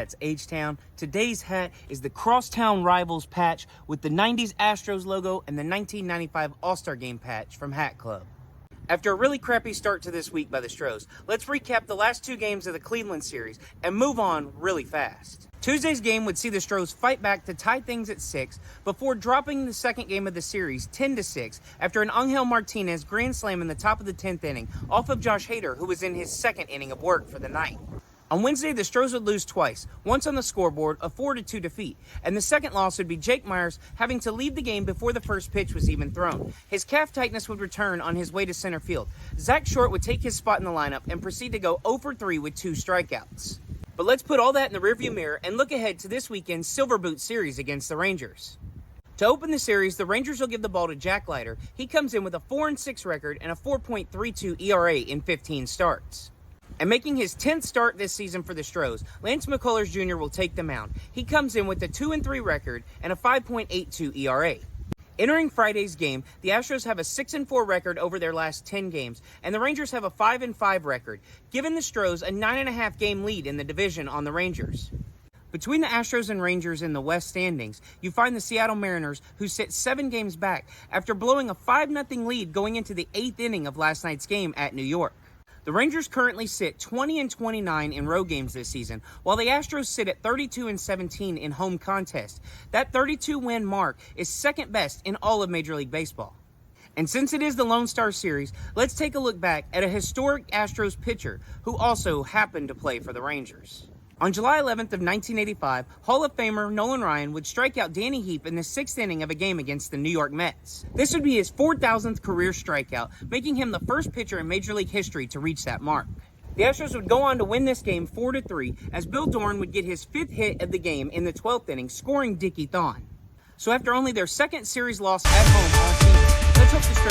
Yeah, it's H-Town. Today's hat is the Crosstown Rivals patch with the 90s Astros logo and the 1995 All-Star Game patch from Hat Club. After a really crappy start to this week by the Stros, let's recap the last two games of the Cleveland series and move on really fast. Tuesday's game would see the Stros fight back to tie things at 6 before dropping the second game of the series 10-6 after an Angel Martinez grand slam in the top of the 10th inning off of Josh Hader, who was in his second inning of work for the night. On Wednesday, the Stros would lose twice, once on the scoreboard, a 4-2 defeat, and the second loss would be Jake Myers having to leave the game before the first pitch was even thrown. His calf tightness would return on his way to center field. Zach Short would take his spot in the lineup and proceed to go 0 for 3 with 2 strikeouts. But let's put all that in the rearview mirror and look ahead to this weekend's Silver Boot series against the Rangers. To open the series, the Rangers will give the ball to Jack Leiter. He comes in with a 4-6 record and a 4.32 ERA in 15 starts. And making his 10th start this season for the Stros, Lance McCullers Jr. will take the mound. He comes in with a 2-3 record and a 5.82 ERA. Entering Friday's game, the Astros have a 6-4 record over their last 10 games, and the Rangers have a 5-5 record, giving the Stros a 9.5 game lead in the division on the Rangers. Between the Astros and Rangers in the West standings, you find the Seattle Mariners, who sit 7 games back after blowing a 5-0 lead going into the 8th inning of last night's game at New York. The Rangers currently sit 20-29 in road games this season, while the Astros sit at 32-17 in home contests. That 32-win mark is second best in all of Major League Baseball. And since it is the Lone Star Series, let's take a look back at a historic Astros pitcher who also happened to play for the Rangers. On July 11th of 1985, Hall of Famer Nolan Ryan would strike out Danny Heap in the 6th inning of a game against the New York Mets. This would be his 4,000th career strikeout, making him the first pitcher in Major League history to reach that mark. The Astros would go on to win this game 4-3, as Bill Doran would get his 5th hit of the game in the 12th inning, scoring Dickie Thon. So after only their second series loss at home all season, let's hope the Stros